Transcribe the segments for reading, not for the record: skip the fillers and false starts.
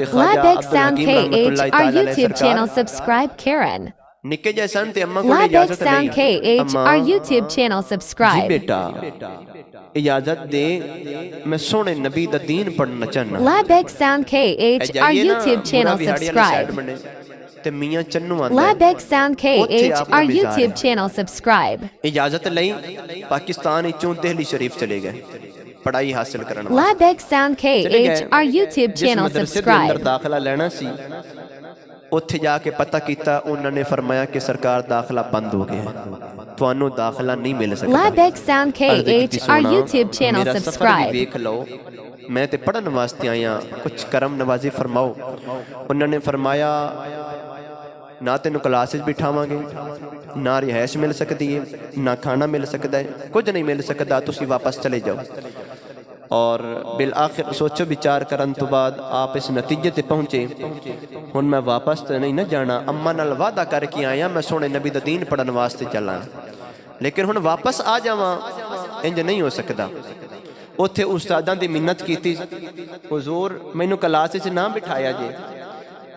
Labeg Sound KH, our YouTube channel. Subscribe, Karen. ਨਿੱਕੇ ਜਿਹੇ ਸਨ ਤੇ ਅੰਮਾ ਕੋਲ Labeg ਇਜਾਜ਼ਤ Sound ਲਈ KH, our YouTube channel. ਜੀ Subscribe. ਬੇਟਾ ਇਜਾਜ਼ਤ ਦੇ ਮੈਂ ਸੋਹਣੇ ਨਬੀ ਦਾ ਦੀਨ ਪੜਨਾ ਚਾਹਨਾ Labeg Sound KH, our YouTube channel. Subscribe. ਤੇ ਮੀਆਂ ਚੰਨੂ ਆਂਦਾ Labeg Sound KH, our YouTube channel. Subscribe. ਇਜਾਜ਼ਤ ਲਈ ਪਾਕਿਸਤਾਨ ਵਿੱਚੋਂ ਦਿੱਲੀ ਸ਼ਰੀਫ ਚਲੇ ਗਏ ਪੜ੍ਹਾਈ ਹਾਸਲ ਕਰਨ Labeg Sound KH, our YouTube ਜਿਸ channel. ਮਦਰਸੇ ਦੇ ਅੰਦਰ Subscribe. ਦਾਖਲਾ ਲੈਣਾ ਸੀ ਉੱਥੇ ਜਾ ਕੇ ਪਤਾ ਕੀਤਾ ਉਹਨਾਂ ਨੇ ਫਰਮਾਇਆ ਕਿ ਸਰਕਾਰ ਦਾਖਲਾ ਬੰਦ ਹੋ ਗਿਆ ਤੁਹਾਨੂੰ ਦਾਖਲਾ ਨਹੀਂ ਮਿਲ ਸਕਦਾ Labeg Sound KH, our YouTube channel. ਮੇਰਾ ਸਫ਼ਰ ਵੀ Subscribe. ਵੇਖ ਲਓ ਮੈਂ ਤੇ ਪੜਨ ਵਾਸਤੇ ਆਇਆ ਕੁਝ ਕਰਮ ਨਵਾਜ਼ੀ ਫਰਮਾਓ ਉਹਨਾਂ ਨੇ ਫਰਮਾਇਆ ਨਾ ਤੈਨੂੰ ਕਲਾਸ ਵਿੱਚ ਬਿਠਾਵਾਂਗੇ ਨਾ ਰਿਹਾਇਸ਼ ਮਿਲ ਸਕਦੀ ਹੈ ਨਾ ਖਾਣਾ ਮਿਲ ਸਕਦਾ ਹੈ ਕੁਝ ਨਹੀਂ ਮਿਲ ਸਕਦਾ ਤੁਸੀਂ ਵਾਪਸ ਚਲੇ ਜਾਓ اور بالآخر سوچو بچار کرن تو بعد آپ اس نتیجے تے پہنچے ہن میں واپس تے نہیں نہ جانا اما نال وعدہ کر کے آیا میں سونے نبی دا دین پڑھن واسطے چلا لیکن ہن واپس آ جاواں انج نہیں ہو سکدا اوتھے استاداں دی منت کیتی حضور مینوں کلاس وچ نہ بٹھایا جے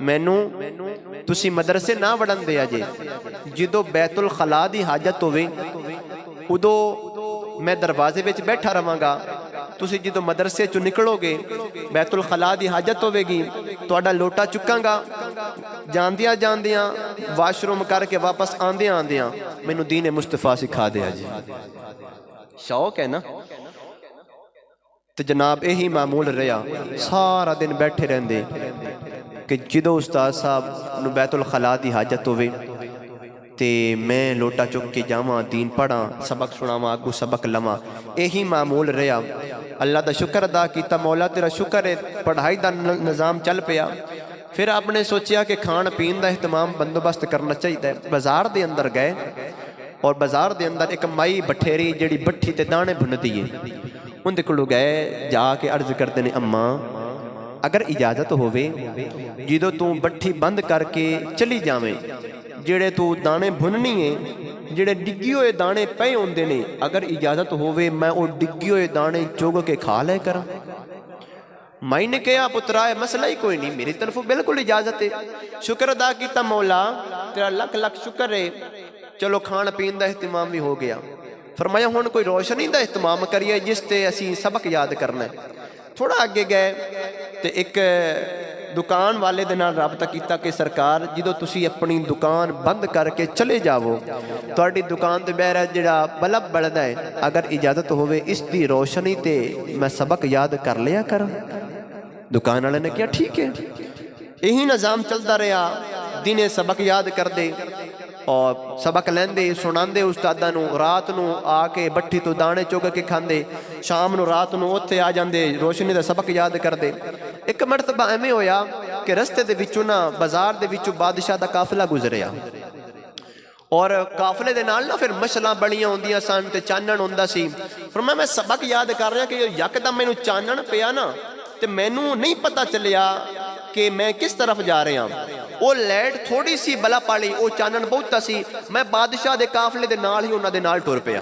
مینوں تسی مدرسے نہ وڑن دیا جے جدوں بیت الخلا دی حاجت ہوے ادو میں دروازے وچ بیٹھا رہاں گا تسی جدو مدرسے چو نکلو گے بیت الخلا دی حاجت ہوے گی تہاڈا لوٹا چکاں گا جاندیاں جاندیاں واش روم کر کے واپس آندیاں آندیاں مینوں دین مصطفیٰ سکھا دیا جی شوق ہے نا تو جناب یہی معمول رہا سارا دن بیٹھے رہندے کہ جدو استاد صاحب نو بیت الخلا دی حاجت ہوے تے میں لوٹا چک کے جاواں دین پڑھاں سبق سناواں اگوں سبق لواں یہی معمول رہا اللہ دا شکر ادا کیتا مولا تیرا شکر ہے پڑھائی دا نظام چل پیا پھر آپ نے سوچیا کہ کھان پین دا اہتمام بندوبست کرنا چاہیے بازار دے اندر گئے اور بازار دے اندر ایک مائی بٹھیری جڑی بٹھی تے دانے بھندی ہے ان دے کولوں گئے جا کے عرض کردے نے اماں اگر اجازت ہووے جدوں تو بٹھی بند کر کے چلی جاویں جڑے تو دانے بھننی ہے جڑے ڈگی ہوئے دانے پے ہوندے نے اگر اجازت ہووے میں او ڈگی ہوئے دانے چوگ کے کھا لے کراں مائی نے کہا پترا ہے مسئلہ ہی کوئی نہیں میری طرف بالکل اجازت ہے شکر ادا کیتا مولا تیرا لکھ لکھ شکر ہے چلو کھان پین دا اہتمام بھی ہو گیا فرمایا ہن کوئی روشنی دا اہتمام کریے جس تے اسی سبق یاد کرنا ہے تھوڑا آگے گئے تے ایک دکان والے دے نال رابطہ کیتا کہ سرکار جدو تسی اپنی دکان بند کر کے چلے جاؤ تہاڈی دکان تے بہر جڑا بلب بلدا ہے اگر اجازت ہووے اس دی روشنی تے میں سبق یاد کر لیا کراں دکان والے نے کہا ٹھیک ہے یہی نظام چلتا رہا دنے سبق یاد کر دے اور سبق لیندے سناندے استاداں نو رات نو آ کے بٹھی تو دانے چوگ کے کھاندے شام نو رات نو اوتھے آ جاندے روشنی دا سبق یاد کر دے ایک مرتبہ ایویں ہویا کہ رستے دے وچوں نا بازار دے وچوں بادشاہ دا قافلہ گزریا اور قافلے دے نال نا پھر مشلاں بڑیاں ہوندیاں سن تے چانن ہوندا سی فرمایا میں سبق یاد کر رہا کہ یکدم مینوں چانن پیا نا تے مینوں نہیں پتہ چلیا کہ میں کس طرف جا رہا ہوں وہ لیٹ تھوڑی سی بلا پالی وہ چانن بہتا سی میں بادشاہ دے قافلے دے نال ہی انہاں دے نال ٹر پیا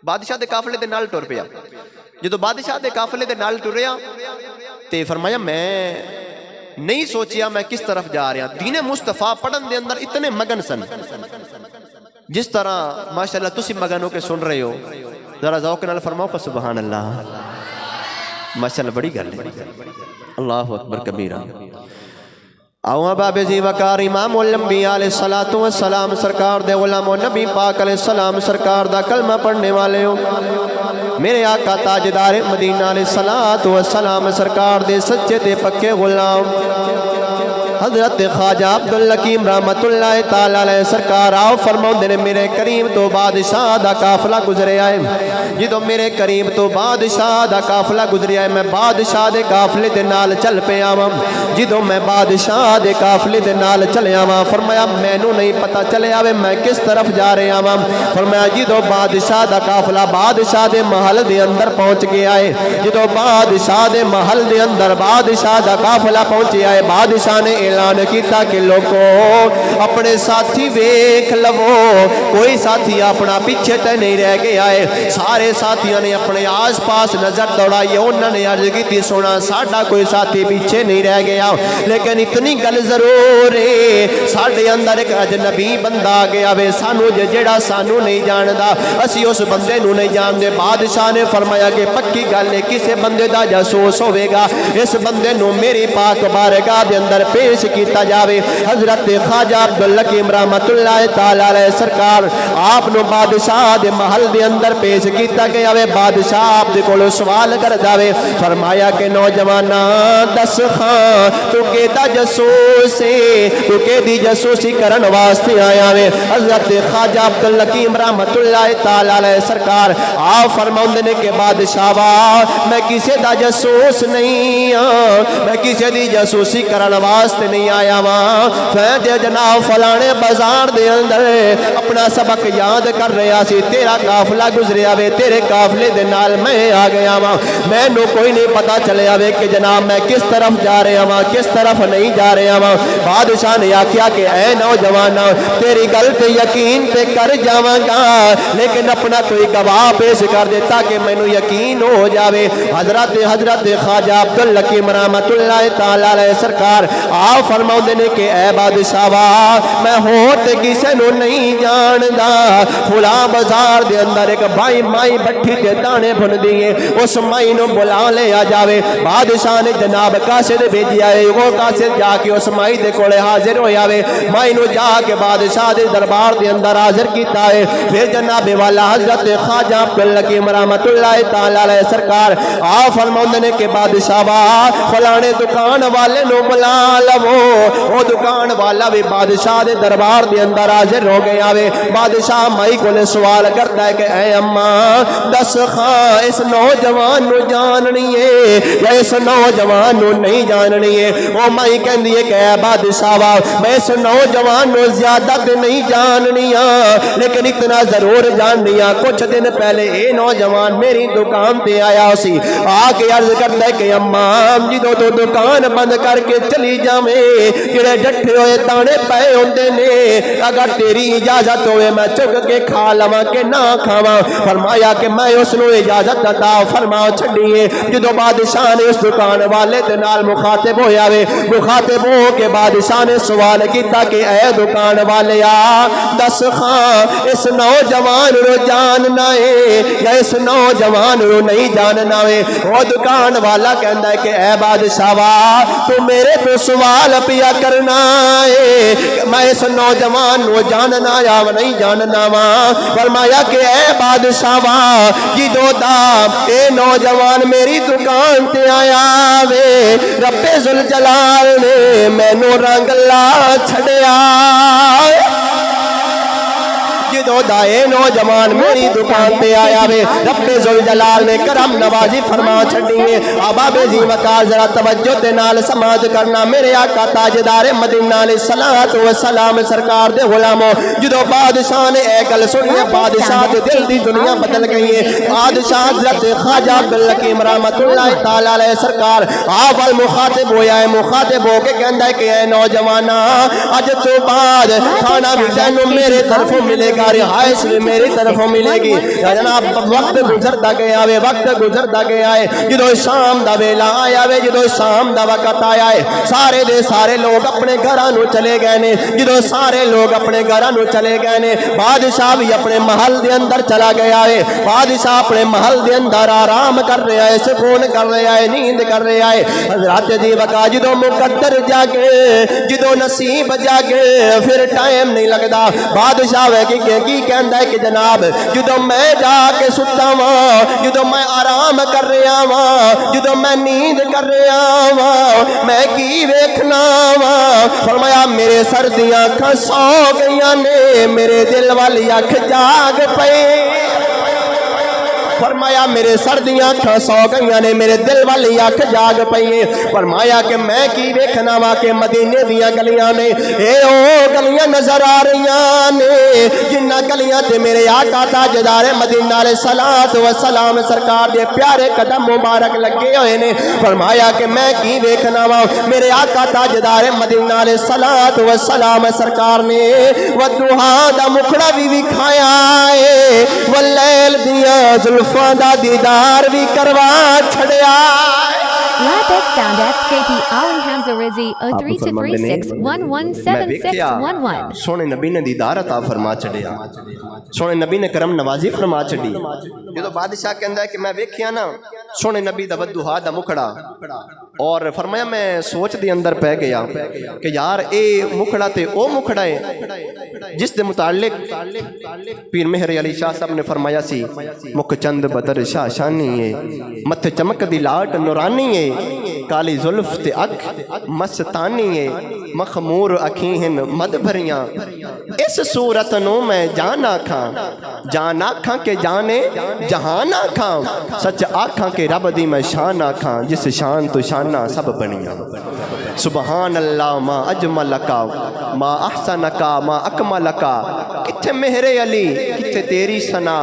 بادشاہ دے قافلے دے نال ٹر پیا جدو بادشاہ دے قافلے دے نال ٹریا تے فرمایا میں نہیں سوچیا میں کس طرف جا رہا دین مصطفیٰ پڑھن دے اندر اتنے مگن سن جس طرح ماشاءاللہ تسی مگن ہو کے سن رہے ہو ذرا ذوق نال فرماؤ سبحان اللہ ماشاءاللہ بڑی گل ہے اللہ اکبر کبیرہ آؤں باب زی وقار امام الانبیاء علیہ السلام سرکار دے غلام و نبی پاک علیہ السلام سرکار دا کلمہ پڑھنے والے ہو میرے آقا تاجدار مدینہ علیہ السلام سرکار دے سچے دے پکے غلام حضرت خواجہ عبدالحکیم رحمت اللہ تعالیٰ علیہ سرکار آؤ فرماؤں دے میرے کریم تو بادشاہ دا قافلہ گزرے آئے جدو میرے کریم تو بادشاہ دا قافلہ گزرے آئے میں بادشاہ دے قافلے دے نال چل پہ آواں جدو میں بادشاہ دے قافلے دے نال چلے آواں فرمایا میں نو نہیں پتا چلے آوے میں کس طرف جا رہے آواں فرمایا جدو بادشاہ دا قافلہ بادشاہ دے محل دے اندر پہنچ گیا آئے جدو بادشاہ دے محل دے اندر بادشاہ دا قافلہ پہنچ آئے بادشاہ نے اعلان کیتا کہ لوگو اپنے ساتھی ویکھ لو کوئی ساتھی اپنا پیچھے تے نہیں رہ گیا ہے سارے ساتھیاں نے اپنے آس پاس نظر دوڑائی انہوں نے عرض کی تھی سونا ساڈا کوئی ساتھی پیچھے نہیں رہ گیا لیکن اتنی گل ضرور ہے ساڈے اندر ایک اجنبی بندہ آ گیا وے سانو جڑا سانو نہیں جاندا اسی اس بندے نو نہیں جاندے بادشاہ نے فرمایا کہ پکی گل ہے کسے بندے دا جاسوس ہوے گا اس بندے نو میری پاک بارگاہ دے اندر پیش کیتا جاوے حضرت خواجہ عبدالحکیم رحمت اللہ تعالی علیہ سرکار آپ نو بادشاہ دے محل دے اندر پیش کیتا گیا وے بادشاہ آپ دے کولو سوال کر جاوے فرمایا کہ نوجوانا دس خان تو کیدا جاسوس ہے تو کیدی جاسوسی کرن واسطے آیا وے حضرت خواجہ عبدالحکیم رحمت اللہ تعالی علیہ سرکار آپ فرماؤندے نے کہ بادشاہ میں کسے دا جاسوس نہیں میں کسے دی جاسوسی کرن واسطے نہیں آیا وا فیدے جناب فلانے بازار دے اندر اپنا سبق یاد کر رہا سی تیرا قافلہ گزریا وے تیرے قافلے دے نال میں آ گیا وا میں نو کوئی نہیں پتا چلیا وے کہ جناب میں کس طرف جا رہا وا کس طرف نہیں جا رہا وا بادشاہ نے آکھیا کہ اے نوجوان تیری گل تے یقین تے کر جاواں گا لیکن اپنا کوئی گواہ پیش کر دے تاکہ مینوں یقین ہو جاوے حضرت خواجہ عبدالحکیم رحمت اللہ تعالی علیہ سرکار آپ فرماؤندے نے کہ اے بادشاہ میں ہور تے کسے نو نہیں جاندا فلاں بازار دے اندر ایک بھائی مائی بٹھی تے دانے بھن دیے اس مائی نو بلا لے آ جاوے بادشاہ نے جناب قاصد بھیجیا ہے وہ قاصد جا کے اس مائی دے کولے حاضر ہویا وے مائی نو جا کے بادشاہ دے دربار دے اندر حاضر کیتا ہے پھر جناب والا حضرت خواجہ عبدالحکیم رحمت اللہ تعالی علیہ سرکار آپ فرماؤندے نے کہ بادشاہ فلانے دکان والے نو بلا لو وہ دکان والا بھی بادشاہ دے دربار دے اندر حاضر ہو گیا وے بادشاہ مائی کو نے سوال کرتا ہے کہ اے اماں دس خان اس نوجوان نو جاننی ہے یا اس نوجوان نو نہیں جاننی ہے وہ مائی کہندی ہے کہ اے بادشاہ میں اس نوجوان نو زیادہ تے نہیں جاننی لیکن اتنا ضرور جاننی کچھ دن پہلے اے نوجوان میری دکان تے آیا سی آ کے عرض کرتا ہے کہ اماں جدو تو دکان بند کر کے چلی جاویں جڑے ڈٹھے ہوئے دانے پے ہوندے نے اگر تیری اجازت ہوئے میں چک کے کھا لواں کہ نہ کھاواں فرمایا کہ میں اس نو اجازت عطا فرما چھڈیے جدو بادشاہ نے اس دکان والے دے نال مخاطب ہویا وے مخاطب ہو کے بادشاہ نے سوال کیتا کہ اے دکان والیا دس خان اس نوجوان رو جاننا ہے یا اس نوجوان رو نہیں جاننا ہے وہ دکان والا کہندا ہے کہ اے بادشاہ تو میرے تو سوال پیا کرنا ہے کہ میں اس نوجوان رو جاننا یا نہیں جاننا وا فرمایا کہ اے بادشاہ جدو دا اے نوجوان میری دکان تے آیا وے رب ذوالجلال نے مینوں رنگ لا چھڑیا جدو دائے نوجوان میری دکان پہ آیا وے رب ذوالجلال نے کرم نوازی فرما چھڑیے آباب زی وقار ذرا توجہ دے نال سماعت کرنا میرے آقا تاجدار مدینہ علیہ الصلوۃ والسلام سرکار دے غلاموں جدو بادشاہ نے اے گل سنی بادشاہ دے دل دی دنیا بدل گئی ہے بادشاہ حضرت خواجہ عبدالحکیم رحمت اللہ تعالی علیہ سرکار آپ مخاطب ہویا ہے مخاطب ہو کے کہندا ہے کہ اے نوجوانا اج تو بعد کھانا بھی تینوں میرے طرفوں ملے گا رہائش بھی میری طرفوں ملے گی جناب وقت گزرتا گیا وے وقت گزرتا گیا ہے جدو شام دا ویلا آیا وے جدو شام دا وقت آیا ہے سارے دے سارے لوگ اپنے گھراں نو چلے گئے نے جدو سارے لوگ اپنے گھراں نو چلے گئے نے بادشاہ بھی اپنے محل دے اندر چلا گیا ہے بادشاہ اپنے محل دے اندر آرام کر رہا ہے سکون کر رہا ہے نیند کر رہا ہے حضرات جی وقا جدو مقدر جاگے جدو نصیب جاگے پھر ٹائم نہیں لگدا بادشاہ وے کی کہندا ہے کہ جناب جدو میں جا کے ستا وا جدو میں آرام کر رہا وا جدو میں نیند کر رہا وا میں کی ویکھنا وا فرمایا میرے سر دیاں اکھاں سو گئیاں نے میرے دل والی اکھ جاگ پئی فرمایا میرے سردیاں اکھاں سو گئیاں نے میرے دل والی اکھ جاگ پئی فرمایا کہ میں کی ویکھنا وا کہ مدینے دیاں گلیاں نے اے او گلیاں نظر آ رہیاں نے جنہ گلیاں تے میرے آقا تاجدار مدینہ علیہ الصلوۃ والسلام سرکار دے پیارے قدم مبارک لگے ہوئے نے فرمایا کہ میں کی ویکھنا وا میرے آقا تاجدار مدینہ علیہ الصلوۃ والسلام سرکار نے ودھا دا مکھڑا بھی وکھایا اے واللیل دیاں زلفاں دا دیدار بھی کروا چھڑیا Lapid Sound SKT Ali Hamza Rizzi 03-236-117611. سونے نبی نے دیدار عطا فرما چھڑیا سونے نبی نے کرم نوازی فرما چھڑی جو بادشاہ کہندا ہے کہ میں ویکھیا نا سونے نبی دا ودھا دا مکھڑا اور فرمایا میں سوچ دی اندر پہ گیا کہ یار اے مکھڑا تے او مکھڑا ہے جس دے متعلق پیر مہر علی شاہ صاحب نے فرمایا سی مکھ چند بدر شاہ شانی ہے متھے چمک دی لاٹ نورانی ہے کالی زلف تے اکھ مستانی ہے مخمور اکھیں مد بھریاں اس صورت نو میں جان آکھاں کہ جانے جہان آکھاں سچ آکھاں کہ رب دی میں شان آکھاں جس شان تو شانہ سب بنیاں سبحان اللہ ما اجملکا ما احسنکا ما اکملکا کتھے مہر علی کتھے تیری ثنا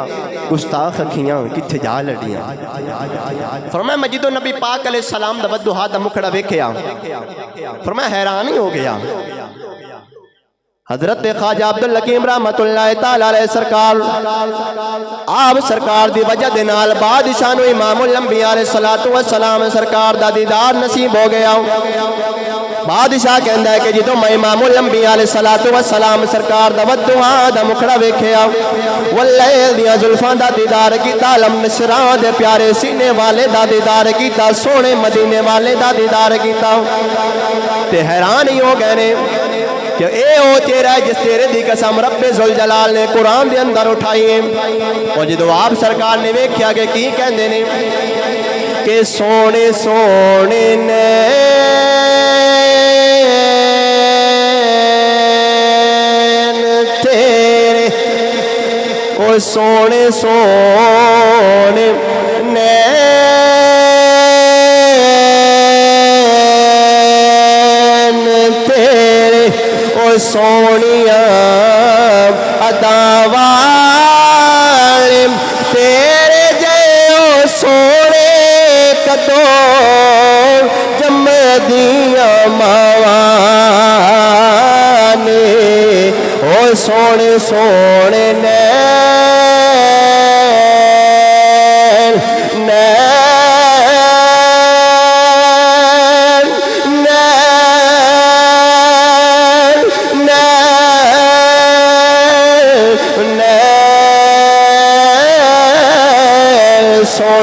گستاخ کھیاں کتھے جا لڑیاں فرمایا میں جدو نبی پاک علیہ السلام دا ودھا دا مکھڑا ویکھیا فرمایا حیران ہی ہو گیا حضرت خواجہ عبدالحکیم رحمت اللہ تعالی علیہ سرکار آپ سرکار دی وجہ دے نال بادشاہ نو امام الانبیاء علیہ السلام سرکار دا دیدار نصیب ہو گیا بادشاہ کہندا ہے کہ جدوں میں امام الانبیاء علیہ السلام سرکار دا ودھا دا مکھڑا ویکھیا واللیل دیاں زلفاں دا دیدار کیتا لم نشراں دے پیارے سینے والے دا دیدار کیتا سونے مدینے والے دا دیدار کیتا تے حیران ہی ہو گئے نے کہ اے او تیرا ہے جس تیرے دی قسم رب ذوالجلال نے قرآن دے اندر اٹھائی ہے اور جدو آپ سرکار نے ویکھیا کہ کی کہندے نے کہ سونے سونے نین تیرے او سونے سونے نین تیرے سونیاں اداوالے تیرے جیو سونے کدو جم دیاں ماوانے او سونے سونے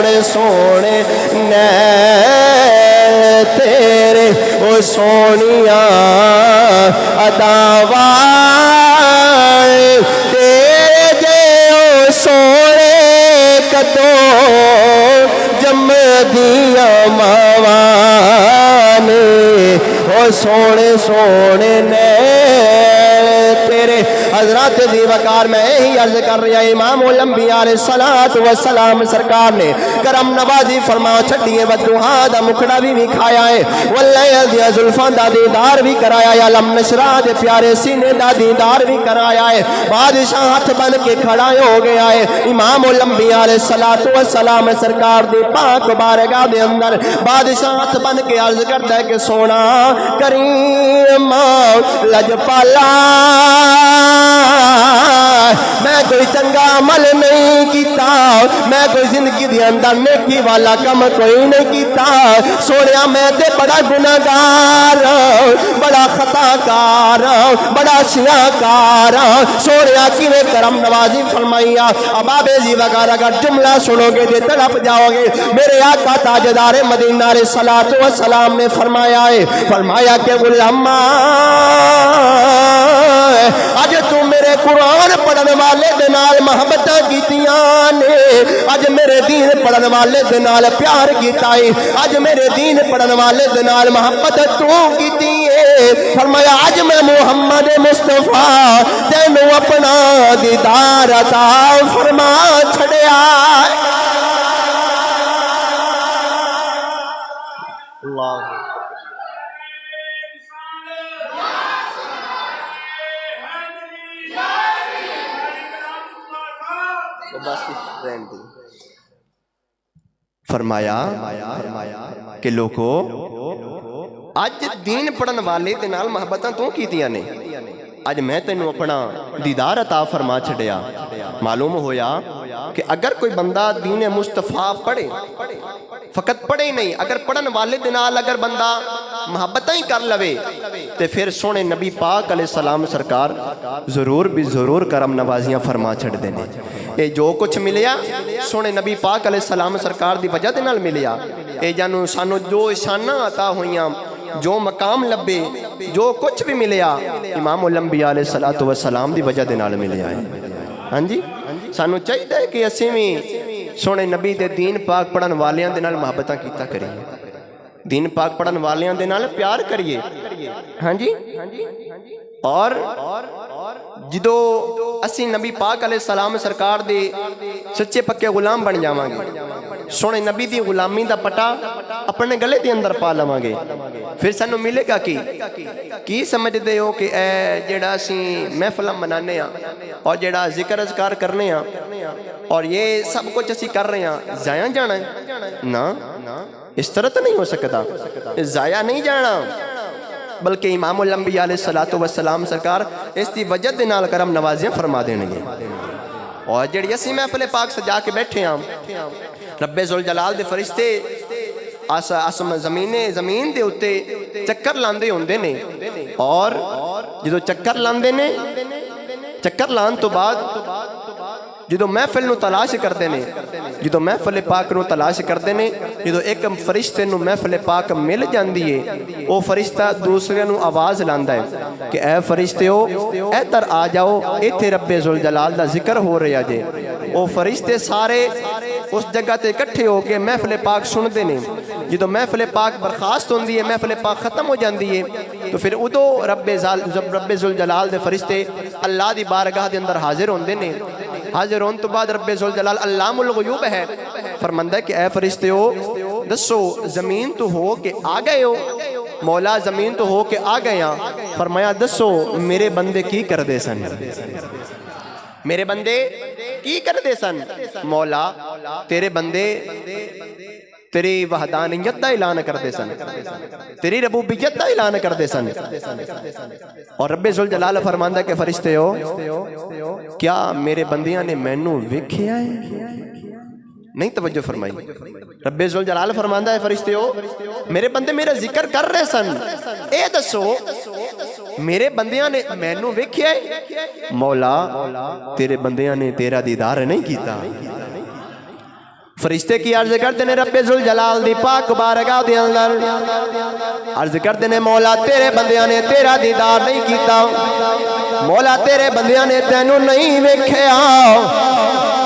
سونے نین تیرے او سونیاں اداوالے تیرے جیو سونے کدو جم دیاں ماوانے او سونے سونے نین تیرے حضرات دی وقار میں ہی عرض کر رہا امام الانبیاء علیہ السلام سرکار نے کرم نوازی فرما چھڑیے ودھا دا مکھڑا بھی کھایا ہے واللیل دیا زلفاں دا دیدار بھی کرایا ہے لم نشرا دے پیارے سینے دا دیدار بھی کرایا ہے بادشاہ ہاتھ بن کے کھڑا ہو گیا ہے امام الانبیاء علیہ السلام سرکار دی پاک بارگاہ دے اندر بادشاہ ہاتھ بن کے عرض کرتا ہے کہ سونا کریم لجپالا میں کوئی چنگا عمل نہیں کیتا میں کوئی زندگی دی اندر نیکی والا کم کوئی نہیں کیتا سونیا میں تے بڑا گناہگار بڑا خطاکار بڑا سیاکار سونیا کیویں کرم نوازی فرمائیا اب آپ جی وغیرہ اگر جملہ سنو گے تے تڑپ جاؤ گے میرے آقا تاجدار مدینہ علیہ السلام نے فرمایا کہ غلام اج تو میرے قرآن پڑھن والے دے نال محبت کیتیاں نے اج میرے دین پڑھن والے دے نال پیار کیتا ہے اج میرے دین پڑھن والے دے نال محبت تو کیتی ہے فرمایا اج میں محمد مصطفیٰ تینوں اپنا دیدار عطا فرما چھڑیا فرمایا کہ لوگو اج دین پڑھن والے دے نال محبتاں تو کیتیاں نے اج میں تینوں اپنا دیدار عطا فرما چھڑیا معلوم ہویا کہ اگر کوئی بندہ دین مصطفیٰ پڑھے فقط پڑھے ہی نہیں اگر پڑھن والے دے نال اگر بندہ محبتاں ہی کر لوے تے پھر سونے نبی پاک علیہ السلام سرکار ضرور بھی ضرور کرم نوازیاں فرما چھڑ دینے اے جو کچھ ملیا سونے نبی پاک علیہ السلام سرکار دی وجہ دے نال ملیا اے جانو سانو جو شانہ عطا ہویاں جو مقام لبے جو کچھ بھی ملیا امام الانبیاء علیہ السلام دی وجہ دے نال ملیا ہے ہاں جی سانو چاہیے کہ اسی میں سونے نبی دے دین پاک پڑھن والیاں دے نال محبتاں کیتا کریے دین پاک پڑھن والیاں دے نال پیار کریے ہاں جی اور جدو اسی نبی پاک علیہ السلام سرکار دے سچے پکے غلام بن جاواں گے سونے نبی دی غلامی دا پٹا اپنے گلے دے اندر پا لواں گے پھر سانو ملے گا کی سمجھدے ہو کہ اے جیڑا اسی محفل منانے ہاں اور جیڑا ذکر اذکار کرنے ہاں اور یہ سب کچھ اسی کر رہے ہیں ضائع جانا ہے نا اس طرح تو نہیں ہو سکتا ضائع نہیں جانا بلکہ امام الانبیاء علیہ السلام سرکار اس دی وجہ دے نال کرم نوازیاں فرما دینے گے اور جڑی اسی محفل پاک سجا کے بیٹھے ہیں رب ذوالجلال دے فرشتے زمین دے اتے چکر لاندے ہوندے نے اور جدو چکر لاندے نے چکر لان تو بعد جدو محفل نو تلاش کرتے نے جدو محفل پاک نو تلاش کرتے نے جدو ایک فرشتے نو محفل پاک مل جاندی ہے وہ فرشتہ دوسرے نو آواز لاندا ہے کہ اے فرشتے ہو اے تر آ جاؤ ایتھے رب ذوالجلال دا ذکر ہو رہا جے وہ فرشتے سارے اس جگہ تے اکٹھے ہو کے محفل پاک سن دے نے جدو محفل پاک برخاست ہوندی ہے محفل پاک ختم ہو جاندی ہے تو پھر ادو رب ذوالجلال دے فرشتے اللہ دی بارگاہ دے اندر حاضر ہوندے نے حاضر ہون تو بعد رب ذوالجلال علام الغیوب ہے فرماندہ ہے کہ اے فرشتے ہو دسو زمین تو ہو کہ آ گئے ہو مولا زمین تو ہو کہ آ گئے ہاں فرمایا دسو میرے بندے کی کر دے سن میرے بندے کی کر دے سن مولا تیرے بندے تیری وحدانیت دا اعلان کر دے سن تیری ربوبیت دا اعلان کر دے سن اور رب ذوالجلال فرماندہ کہ فرشتے ہو کیا میرے بندیاں نے مینوں ویکھیا ہے نہیں توجہ فرمائی رب ذوالجلال فرماندہ ہے فرشتے ہو میرے بندے میرا ذکر کر رہے سن اے دسو میرے بندیاں نے مینوں ویکھیا ہے مولا تیرے بندیاں نے تیرا دیدار نہیں کیتا فرشتے کی عرض کرتے ہیں رب ذوالجلال دی پاک بارگاہ دے اندر عرض کرتے ہیں مولا تیرے بندیاں نے تیرا دیدار نہیں کیتا مولا تیرے بندیاں نے تینوں نہیں ویکھیا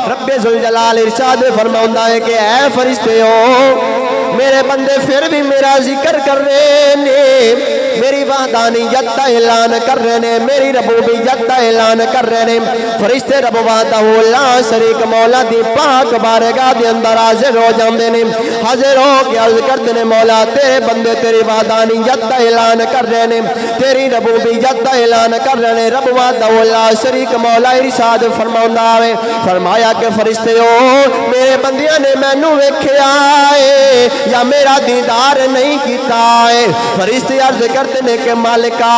رب ذوالجلال ارشاد فرماؤندا ہے کہ اے فرشتے ہو میرے بندے پھر بھی میرا ذکر کر رہے نے میری وحدانیت دا اعلان کر رہے نے میری ربوبیت دا اعلان کر رہے نے فرشتے رب وحدہ لا شریک مولا دی پاک بارگاہ دے اندر حاضر ہو جاندے نے حاضر ہو کے عرض کرتے نے مولا تیرے بندے تیری وحدانیت دا اعلان کر رہے نے تیری ربوبیت دا اعلان کر رہے نے رب وحدہ لا شریک مولا ارشاد فرماؤندا ہے فرمایا کہ فرشتے ہو میرے بندیاں نے مینوں ویکھیا ہے یا میرا دیدار نہیں کیتا ہے فرشتے عرض کرتے نے کہ مالکا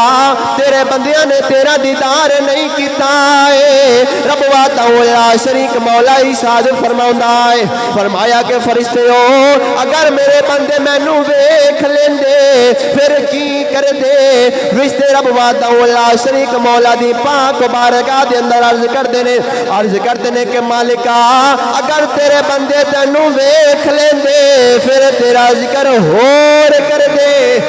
تیرے بندیاں نے تیرا دیدار نہیں کیتا ہے رب وحدہ لا شریک مولا ارشاد فرماؤندا ہے فرمایا کہ فرشتے ہو اگر میرے بندے مینوں ویکھ لیندے پھر کی کر دے فرشتے رب وحدہ لا شریک مولا دی پاک بارگاہ دے اندر عرض کرتے نے کہ مالکا اگر تیرے بندے تینوں ویکھ لیندے پھر تیرا ذکر ہور کر دے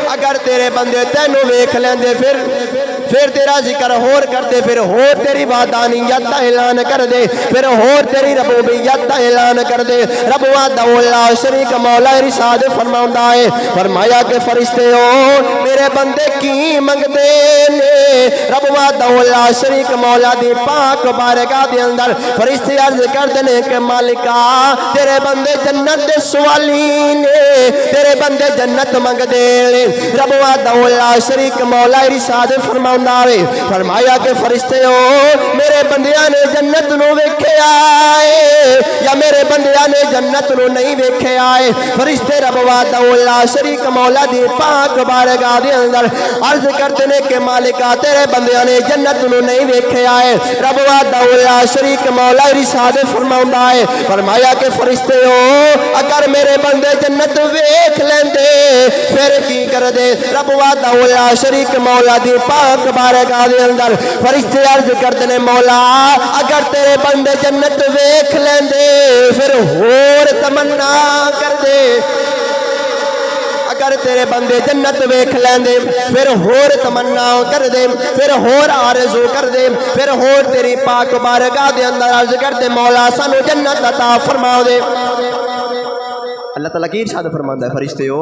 اگر تیرے بندے تینوں ویکھ لیندے پھر تیرا ذکر ہور کر دے پھر ہور تیری وحدانیت دا اعلان کر دے پھر ہور تیری ربوبیت دا اعلان کر دے رب وحدہ لا شریک مولا ارشاد فرماؤندا ہے فرمایا کہ فرشتے ہو میرے بندے کی منگدے نے رب وحدہ لا شریک مولا دی پاک بارگاہ دے اندر فرشتے عرض کردے نے کہ مالکا تیرے بندے جنت دے سوالی نے تیرے بندے جنت منگدے نے رب وحدہ لا شریک مولا ارشاد فرماوندا ہے فرمایا کہ فرشتےو میرے بندیاں نے جنت نو ویکھیا ہے یا میرے بندیاں نے جنت نو نہیں ویکھیا ہے فرشتے رب وحدہ لا شریک مولا دی پاک بارگاہ دے اندر عرض کرتے نے کہ مالکا تیرے بندیاں نے جنت نو نہیں ویکھیا ہے رب وحدہ لا شریک مولا ارشاد فرماوندا ہے فرمایا کہ فرشتےو اگر میرے بندے جنت ویکھ لیندے پھر کی کر دے رب وحدہ لا شریک مولا دی پاک بارگاہ دے اندر فرشتے عرض کرتے نے مولا اگر تیرے بندے جنت ویکھ لیندے پھر ہور تمنا کر دے اگر تیرے بندے جنت ویکھ لیندے پھر ہور تمنا کر دے پھر ہور آرزو کر دے پھر ہور تیری پاک بارگاہ دے اندر عرض کر دے مولا سانو جنت عطا فرما دے اللہ تعالیٰ کی ارشاد فرماندا ہے فرشتےو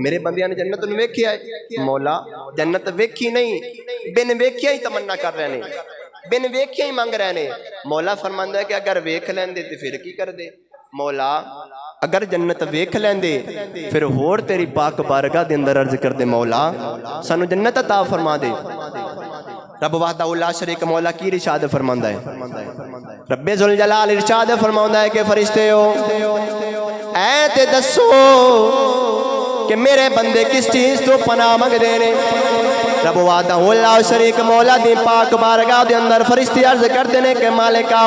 میرے بندیاں نے جنت نو ویکھیا ہے مولا جنت ویکھی نہیں بن ویکھیا ہی تمنا کر رہے نے بن ویکھیا ہی مانگ رہے نے مولا فرماندا ہے کہ اگر ویکھ لیندے تے پھر کی کر دے مولا اگر جنت ویکھ لیندے پھر ہور تیری پاک بارگاہ دے اندر عرض کر دے مولا سانو جنت عطا فرما دے رب وحدہ لا شریک مولا کی ارشاد فرماندا ہے رب ذوالجلال ارشاد فرماندا ہے کہ فرشتےو اے تے دسو کہ میرے بندے کس چیز تو پناہ منگ دے نے رب وحدہ لا شریک مولا دی پاک بارگاہ دے اندر فرشتے عرض کردے نے کہ مالکا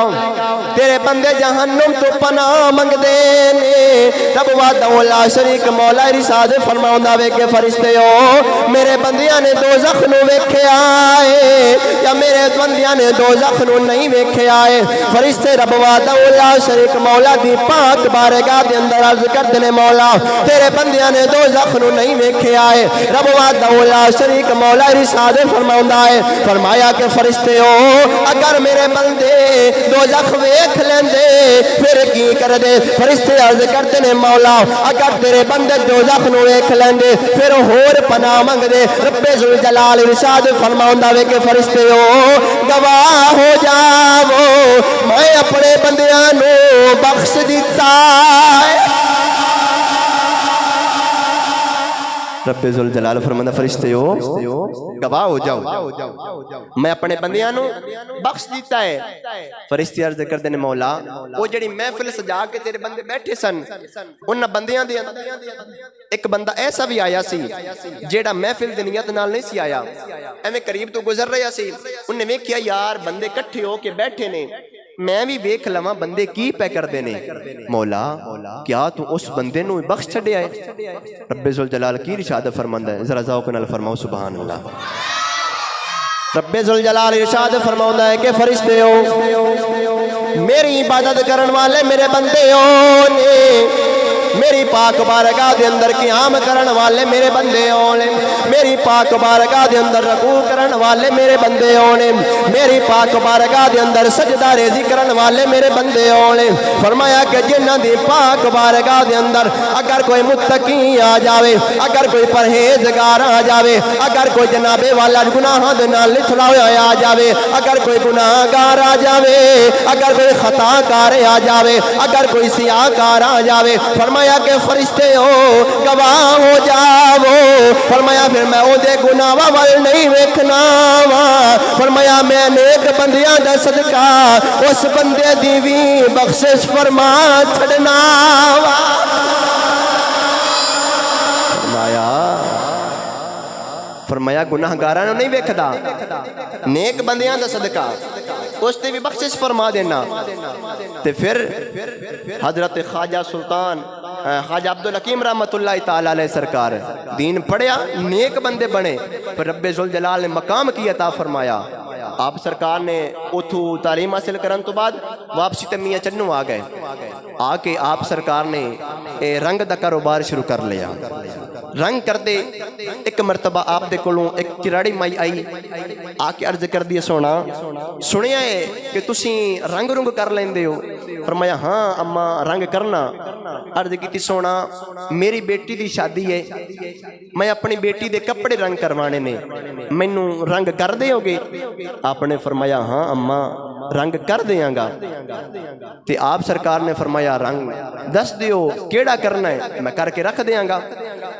تیرے بندے جہنم تو پناہ منگ دے نے رب وحدہ لا شریک مولا ارشاد فرماوندا وے کہ فرشتےو میرے بندیاں نے دوزخ نو ویکھیا ہے یا میرے بندیاں نے دوزخ نو نہیں ویکھیا ہے فرشتے رب وحدہ لا شریک مولا دی پاک بارگاہ دے اندر عرض کردے نے مولا تیرے بندیاں نے دوزخ نو نہیں ویکھیا ہے رب وحدہ لا شریک مولا ارشاد فرماوندا ہے فرمایا کہ فرشتےو اگر میرے بندے دوزخ ویکھ لیندے پھر کی کر دے فرشتے عرض کرتے نے مولا اگر تیرے بندے دوزخ نو ویکھ لیندے پھر ہور پناہ منگ دے رب ذوالجلال ارشاد فرماوندا ہے کہ فرشتےو گواہ ہو جاؤ میں اپنے بندیاں نو بخش دیتا ہے رب ذوالجلال فرماتا فرشتےو گواہ ہو جاؤ میں اپنے بندیاں نو بخش دیتا ہے فرشتے عرض کردے نے مولا وہ جڑی محفل سجا کے تیرے بندے بیٹھے سن ان بندیاں دے ایک بندہ ایسا بھی آیا سی جیڑا محفل دی نیت نال نہیں سی آیا ایویں قریب تو گزر رہا سی انہیں ویکھیا یار بندے کٹھے ہو کے بیٹھے نے میں بھی ویکھ لواں بندے کی پہ کر دینے مولا کیا تو اس بندے نو بخش چھڑیا ہے رب ذوالجلال کی ارشاد فرماندا ہے ذرا ذوق نال فرماؤ سبحان اللہ رب ذوالجلال ارشاد فرماؤندا ہے کہ فرشتےو میری عبادت کرن والے میرے بندے ہو نے میری پاک بارگاہ دے اندر قیام کرن والے میرے بندے ہونے میری پاک بارگاہ دے اندر رکوع کرن والے میرے بندے ہونے میری پاک بارگاہ دے اندر سجدہ ریزی کرن والے میرے بندے ہونے فرمایا کہ جنہ دی پاک بارگاہ دے اندر اگر کوئی متقی آ جاوے اگر کوئی پرہیزگار آ جاوے اگر کوئی جنابے والا گناہ دے نال لتھڑا ہویا آ جاوے اگر کوئی گناہگار آ جاوے اگر کوئی خطا کار آ جاوے اگر کوئی سیاہ کار آ جاوے فرمایا کہ فرشتے ہو گواہ ہو جاؤ فرمایا پھر میں او دے گناہ وال نہیں ویکھنا وا فرمایا میں نیک بندیاں دا صدقہ اس بندے دی وی بخشش فرما چھڑنا وا فرمایا گناہگاراں نو نہیں ویکھدا نیک بندیاں دا صدقہ اس تے بھی بخشش فرما دینا تے پھر حضرت خواجہ سلطان خواجہ عبدالحکیم رحمت اللہ تعالیٰ علیہ سرکار دین پڑھیا نیک بندے بنے پھر رب ذوالجلال نے مقام کی عطا فرمایا آپ سرکار نے اتھو تعلیم حاصل کرن تو بعد واپسی تے میاں چنو آ گئے آ کے آپ سرکار نے رنگ دا کاروبار شروع کر لیا رنگ کر دے. ایک مرتبہ آپ دے کولوں ایک چراڑی مائی آئی آ کے عرض کر دی سونا سنیا ہے کہ تسی رنگ رنگ کر لیندے ہو. فرمایا ہاں اما رنگ کرنا. عرض کی سونا میری بیٹی دی شادی ہے, میں اپنی بیٹی دے کپڑے رنگ کروانے نے, مینوں رنگ کر دے ہو گے؟ آپ نے فرمایا ہاں اما رنگ کر دیاں گا. تے آپ سرکار نے فرمایا رنگ دس دیو کیڑا کرنا ہے, میں کر کے رکھ دیاں گا.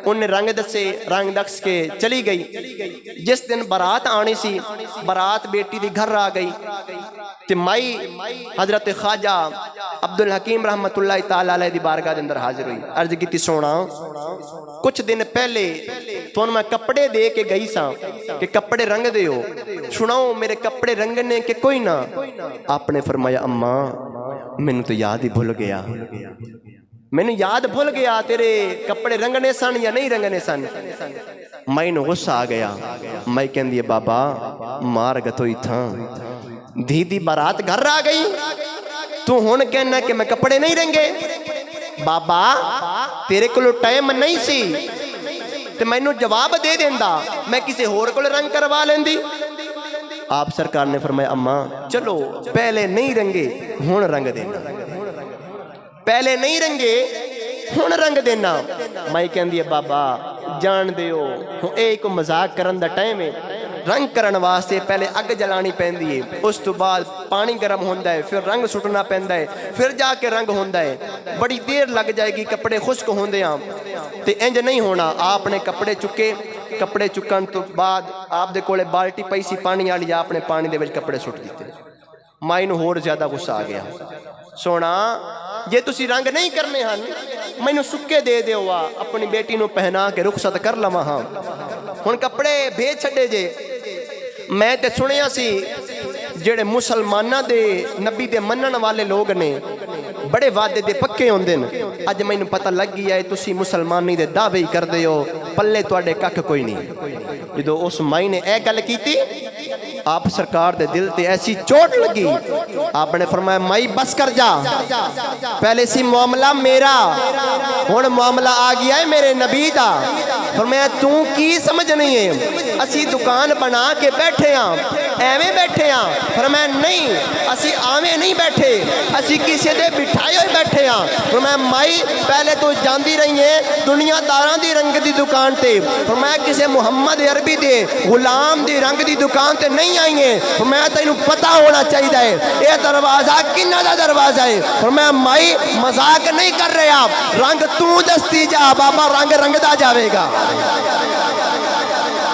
انہیں رنگ دسے, رنگ دس کے چلی گئی. جس دن برات آنی سی, برات بیٹی دی گھر آ گئی تے مائی حضرت خواجہ عبدالحکیم رحمت اللہ تعالیٰ علیہ دی بارگاہ دے اندر حاضر ہوئی. عرض کیتی سونا کچھ دن پہلے تو میں کپڑے دے کے گئی سا کہ کپڑے رنگ دے ہو, سناؤ میرے کپڑے رنگنے کے کوئی نہ. آپ نے فرمایا اما مینوں تو یاد ہی بھول گیا, مینوں یاد بھول گیا تیرے کپڑے رنگنے سن یا نہیں رنگنے سن. میں نو غصہ آ گیا. میں کہندی ہے بابا مار گتوئی تھا, دی دی بارات گھر آ گئی, تو ہن کہنا کہ میں کپڑے نہیں رنگے. بابا تیرے کولو ٹائم نہیں سی تے مینوں جواب دے دیندا, میں کسی ہور کول رنگ کروا لیندی. آپ سرکار نے فرمایا اما چلو پہلے نہیں رنگے ہن رنگ دینا, پہلے نہیں رنگے ہن رنگ دینا. میں کہندی ہے بابا جان دیو اے کو مذاق کرن دا ٹائم ہے. رنگ کرن واسطے پہلے اگ جلانی پیندی ہے, اس تو بعد پانی گرم ہوندا ہے, پھر رنگ سٹنا پیندا ہے, پھر جا کے رنگ ہوندا ہے. بڑی دیر لگ جائے گی کپڑے خشک ہوندے ہاں تے انج نہیں ہونا. آپ نے کپڑے چکے, کپڑے چکن تو بعد آپ دے کولے بالٹی پئی سی پانی والی, آپ نے پانی دے وچ کپڑے سٹ دیتے. مائی نو ہور زیادہ غصہ آ گیا. سونا جے تسی رنگ نہیں کرنے ہن مینوں سکے دے دیو, اپنی بیٹی نو پہنا کے رخصت کر لواں ہاں, ہن کپڑے بھیج چھڈے جے. میں تے سنیا سی جڑے مسلماناں دے نبی دے منن والے لوگ نے بڑے وعدے دے پکے ہوندے نے. اج مینوں پتہ لگ گیا ہے تسی مسلمانی دے دعوے کردے ہو, پلے تواڈے ککھ کوئی نہیں. جدوں اس مائی نے اے گل کیتی آپ سرکار دے دل تے ایسی چوٹ لگی. آپ نے فرمایا مائی بس کر جا, پہلے سی معاملہ میرا, ہن معاملہ آ گیا ہے میرے نبی دا. فرمایا تو کی سمجھ نہیں ہے, اسی دکان بنا کے بیٹھے ہاں, ایویں بیٹھے ہاں. فرمایا نہیں اسی آویں نہیں بیٹھے, اسی کسی دے بٹھائے ہوئے بیٹھے ہاں. فرمایا مائی پہلے تو جاندی رہی ہے دنیا داراں دی رنگ دی دکان تے, فرمایا کسے محمد عربی دے غلام دی رنگ دی دکان تے نہیں آئی ہیں. فرمایا تینوں پتہ ہونا چاہیے ہے یہ دروازہ کنہ دا دروازہ ہے. فرمایا مائی مذاق نہیں کر رہے آپ, رنگ تو دستی جا بابا, رنگ رنگ دا جاوے گا.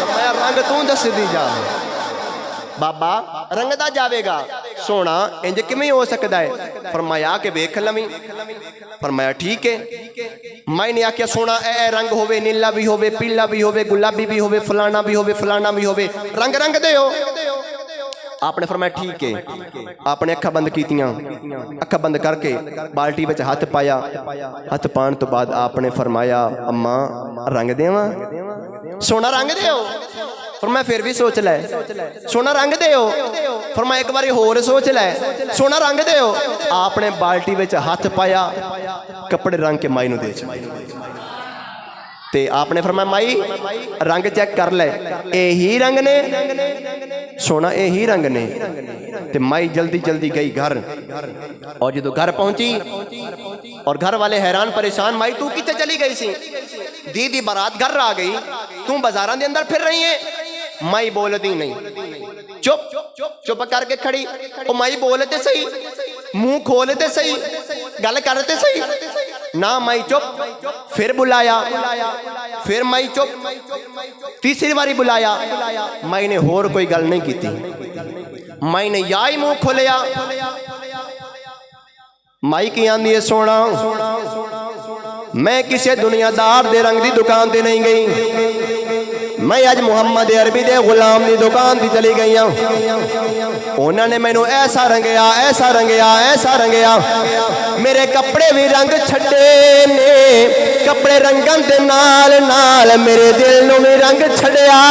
فرمایا رنگ تو دستی جا بابا, رنگ دا جاوے گا. سونا انج کیویں ہو سکدا ہے؟ فرمایا کہ ویکھ لویں. فرمایا ٹھیک ہے. میں نے آکھیا سونا اے رنگ ہوے, نیلا بھی ہوے, پیلا بھی ہوے, گلابی بھی ہوے, فلانا بھی ہوے, فلانا بھی ہوے, رنگ رنگ دے ہو. آپ نے فرمایا ٹھیک ہے. آپ نے اکھاں بند کیتیاں, اکھاں بند کر کے بالٹی وچ ہاتھ پایا. ہاتھ پان تو بعد آپ نے فرمایا اما رنگ دیواں؟ سونا رنگ دیو. فرمایا پھر بھی سوچ لے. سونا رنگ دیو. فرمایا ایک باری ہور سوچ لے. سونا رنگ دیو. آپ نے بالٹی وچ ہاتھ پایا, کپڑے رنگ کے مائی نو دے چھڈے. تے آپ نے فرمایا مائی رنگ چیک کر لے, اے ہی رنگ نے. سونا اے ہی رنگ نے. تے مائی جلدی جلدی گئی گھر, اور جدو گھر پہنچی اور گھر والے حیران پریشان, مائی تو کتے چلی گئی سی؟ دی دی بارات گھر آ گئی, تو بازاراں دے اندر پھر رہی ہے. مائی بول دی نہیں, چپ چپ کر کے کھڑی. او مائی بولتے صحیح, منہ کھولتے صحیح, گل کرتے صحیح. نہ مائی چپ. پھر بلایا, پھر مائی چپ. تیسری باری بلایا, مائی نے ہور کوئی گل نہیں کیتی. مائی نے یا ہی منہ کھولیا. مائی کی آندی ہے سونا میں کسی دنیا دار دے رنگ دی دکان تے نہیں گئی, میں آج محمد عربی دے غلام دی دکان دی چلی گئی ہوں. انہوں نے مینوں ایسا رنگیا, ایسا رنگیا, ایسا رنگیا, میرے کپڑے بھی رنگ چھڑے نے. کپڑے رنگن دے نال نال میرے دل نو بھی رنگ چھڑیا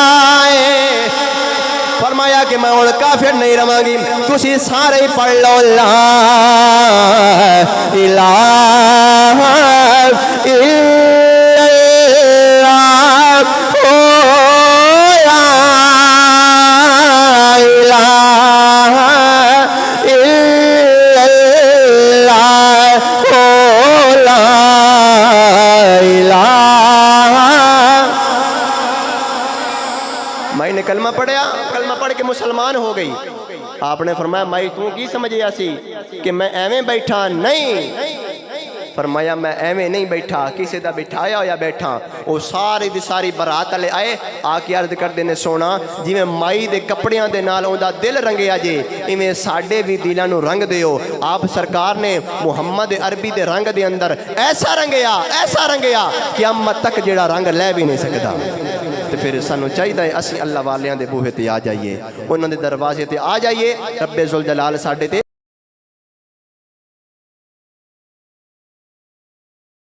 ہے. فرمایا کہ میں اور کافر نہیں رہاں گی, تسی سارے ہی پڑھ لو لا الہ الا اللہ نے کلمہ پڑھیا، کلمہ پڑھ کے مسلمان ہو گئی۔ آپ نے فرمایا مائی تو کی سمجھیا سی کہ میں ایویں بیٹھا؟ نہیں، فرمایا میں ایویں نہیں بیٹھا، کسی دا بٹھایا ہویا بیٹھا۔ وہ ساری دی ساری برات والے آئے، آ کے عرض کر دینے سونا جی میں مائی دے کپڑیاں دے نال اوندا دل رنگیا جے، ایویں ساڈے بھی دلاں نو رنگ دیو۔ آپ سرکار نے محمد عربی دے رنگ دے اندر ایسا رنگیا قیامت تک جیڑا رنگ لے بھی نہیں سکدا۔ تو پھر سانو چاہیے اسی اللہ والیاں دے بوہے تے آ جائیے، انہاں دے دروازے تے آ جائیے، رب ذوالجلال ساڈے تے